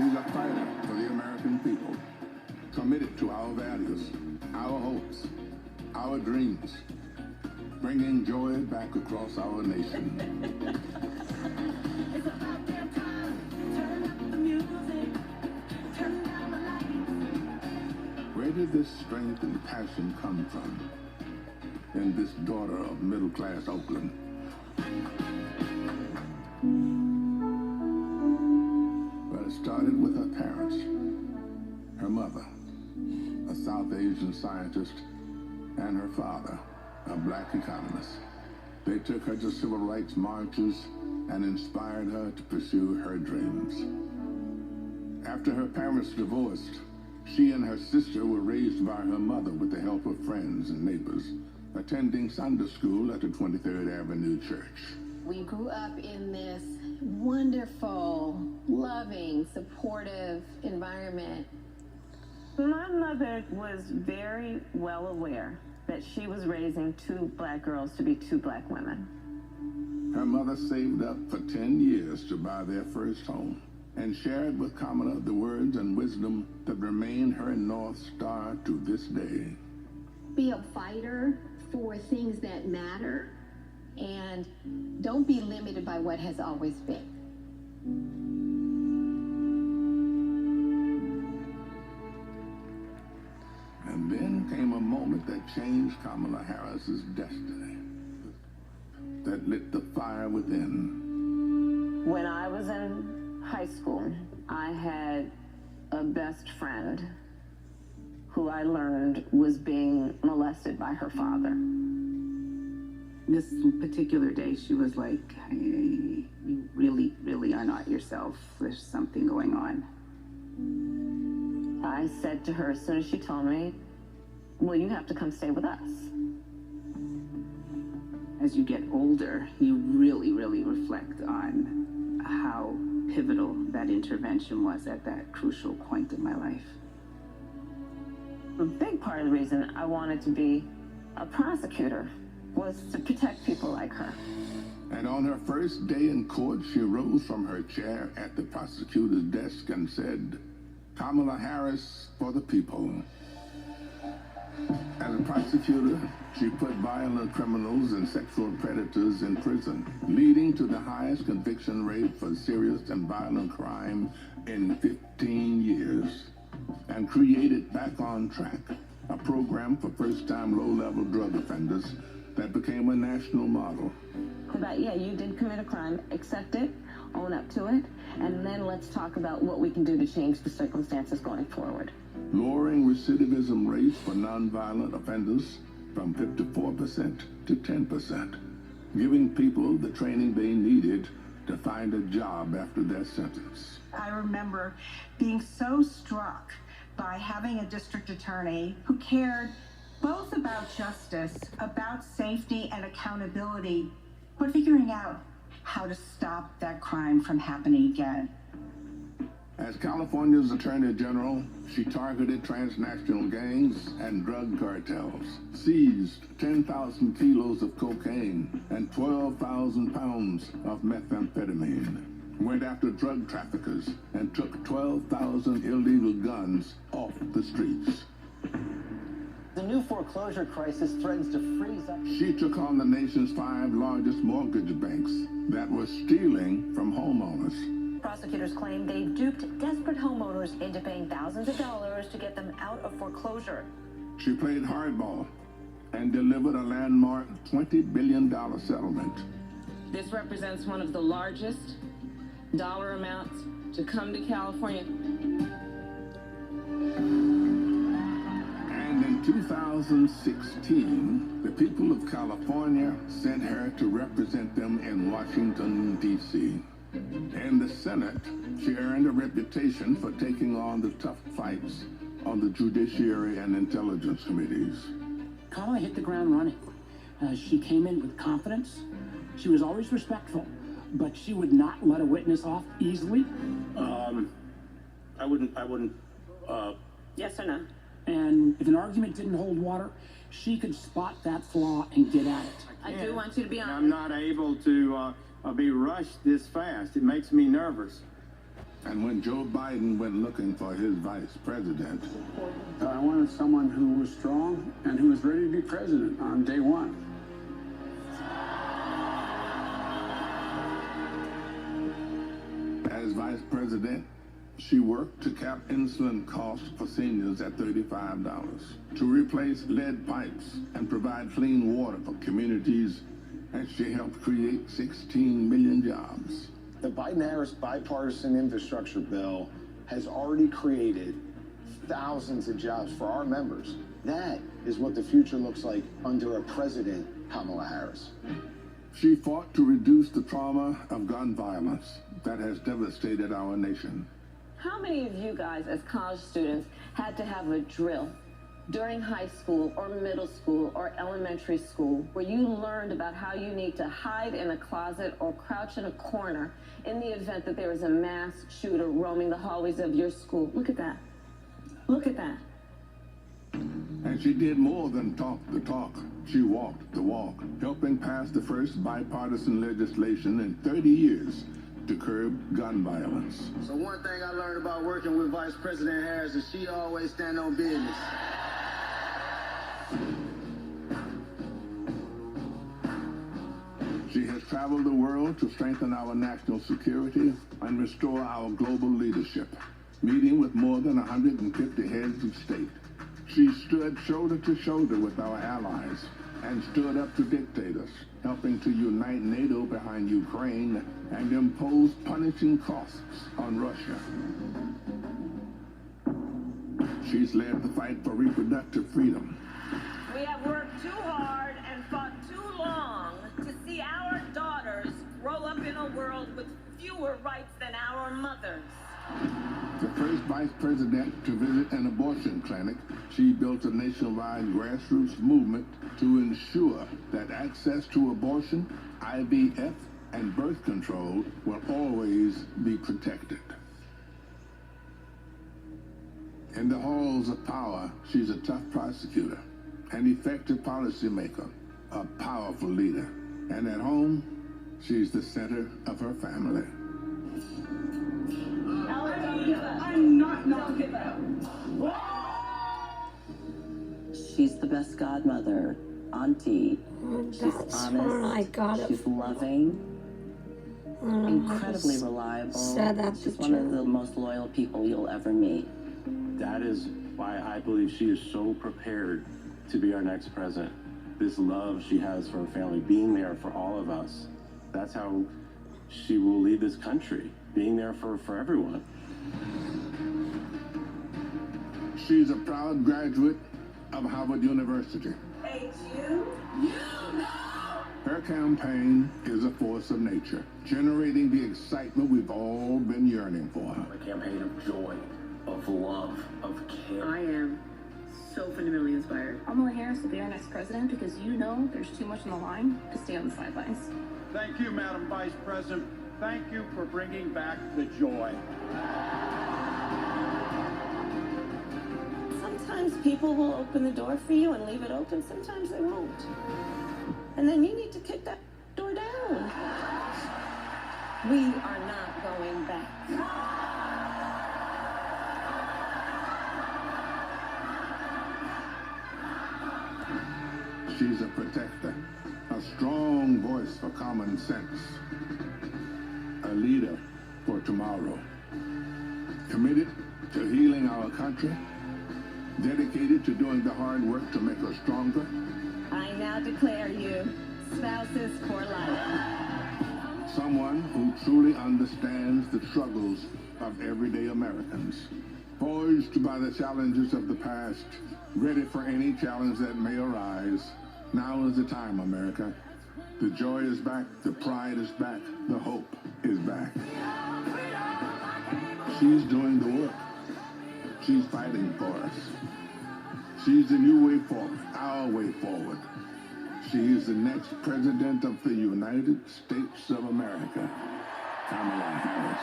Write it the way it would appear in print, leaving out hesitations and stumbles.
She's a fighter for the American people, committed to our values, our hopes, our dreams, bringing joy back across our nation. It's about damn time. Turn up the music. Turn down the lights. Where did this strength and passion come from in this daughter of middle-class Oakland? Well, it started with her parents. Her mother, a South Asian scientist, and her father, a black economist. They took her to civil rights marches and inspired her to pursue her dreams. After her parents divorced, she and her sister were raised by her mother with the help of friends and neighbors, attending Sunday school at the 23rd Avenue Church. We grew up in this wonderful, loving, supportive environment. My mother was very well aware that she was raising two black girls to be two black women. Her mother saved up for 10 years to buy their first home and shared with Kamala the words and wisdom that remain her North Star to this day. Be a fighter for things that matter, and don't be limited by what has always been. And then came a moment that changed Kamala Harris's destiny, that lit the fire within. When I was in high school, I had a best friend who I learned was being molested by her father. This particular day, she was like, hey, you really, really are not yourself. There's something going on. I said to her as soon as she told me, well, you have to come stay with us. As you get older, you really, really reflect on how pivotal that intervention was at that crucial point in my life. A big part of the reason I wanted to be a prosecutor was to protect people like her. And on her first day in court, she rose from her chair at the prosecutor's desk and said, Kamala Harris for the people. As a prosecutor, she put violent criminals and sexual predators in prison, leading to the highest conviction rate for serious and violent crime in 15 years, and created Back on Track, a program for first-time low-level drug offenders that became a national model. About, yeah, you did commit a crime, accept it, own up to it, and then let's talk about what we can do to change the circumstances going forward. Lowering recidivism rates for nonviolent offenders from 54% to 10%, giving people the training they needed to find a job after their sentence. I remember being so struck by having a district attorney who cared both about justice, about safety and accountability, but figuring out how to stop that crime from happening again. As California's Attorney General, she targeted transnational gangs and drug cartels, seized 10,000 kilos of cocaine and 12,000 pounds of methamphetamine, went after drug traffickers, and took 12,000 illegal guns off the streets. The new foreclosure crisis threatens to freeze up. She took on the nation's 5 largest mortgage banks that were stealing from homeowners. Prosecutors claim they duped desperate homeowners into paying thousands of dollars to get them out of foreclosure. She played hardball and delivered a landmark $20 billion settlement. This represents one of the largest dollar amounts to come to California. And in 2016, the people of California sent her to represent them in Washington, D.C. In the Senate, she earned a reputation for taking on the tough fights on the Judiciary and Intelligence Committees. Kamala hit the ground running. She came in with confidence. She was always respectful, but she would not let a witness off easily. I wouldn't. Yes or no? And if an argument didn't hold water, she could spot that flaw and get at it. I do want you to be honest. I'm not able to be rushed this fast. It makes me nervous. And when Joe Biden went looking for his vice president, I wanted someone who was strong and who was ready to be president on day one. As vice president, she worked to cap insulin costs for seniors at $35, to replace lead pipes and provide clean water for communities, and she helped create 16 million jobs. The Biden-Harris bipartisan infrastructure bill has already created thousands of jobs for our members. That is what the future looks like under a president, Kamala Harris. She fought to reduce the trauma of gun violence that has devastated our nation. How many of you guys, as college students, had to have a drill during high school or middle school or elementary school where you learned about how you need to hide in a closet or crouch in a corner in the event that there is a mass shooter roaming the hallways of your school? Look at that. Look at that. And she did more than talk the talk. She walked the walk, helping pass the first bipartisan legislation in 30 years to curb gun violence. So one thing I learned about working with Vice President Harris is she always stand on business. She has traveled the world to strengthen our national security and restore our global leadership, meeting with more than 150 heads of state. She stood shoulder to shoulder with our allies and stood up to dictators, helping to unite NATO behind Ukraine and impose punishing costs on Russia. She's led the fight for reproductive freedom. We have worked too hard and fought too long to see our daughters grow up in a world with fewer rights than our mothers. The first vice president to visit an abortion clinic, she built a nationwide grassroots movement to ensure that access to abortion, IVF, and birth control will always be protected. In the halls of power, she's a tough prosecutor, an effective policymaker, a powerful leader. And at home, she's the center of her family. I'm not give up. She's the best godmother, auntie. She's honest. She's loving. Incredibly reliable. She's one of the most loyal people you'll ever meet. That is why I believe she is so prepared to be our next president. This love she has for her family, being there for all of us. That's how she will lead this country, being there for everyone. She's a proud graduate of Harvard University. Hey, you know. Her campaign is a force of nature, generating the excitement we've all been yearning for. A campaign of joy, of love, of care. I am so fundamentally inspired. Kamala Harris will be our next president because you know there's too much on the line to stay on the sidelines. Thank you, Madam Vice President. Thank you for bringing back the joy. Sometimes people will open the door for you and leave it open. Sometimes they won't. And then you need to kick that door down. We are not going back. She's a protector, a strong voice for common sense, a leader for tomorrow, committed to healing our country, dedicated to doing the hard work to make us stronger. I now declare you spouses for life. Someone who truly understands the struggles of everyday Americans, poised by the challenges of the past, ready for any challenge that may arise. Now is the time, America. The joy is back, the pride is back, the hope is back. She's doing the work. She's fighting for us. She's the new way forward, our way forward. She is the next president of the United States of America, Kamala Harris.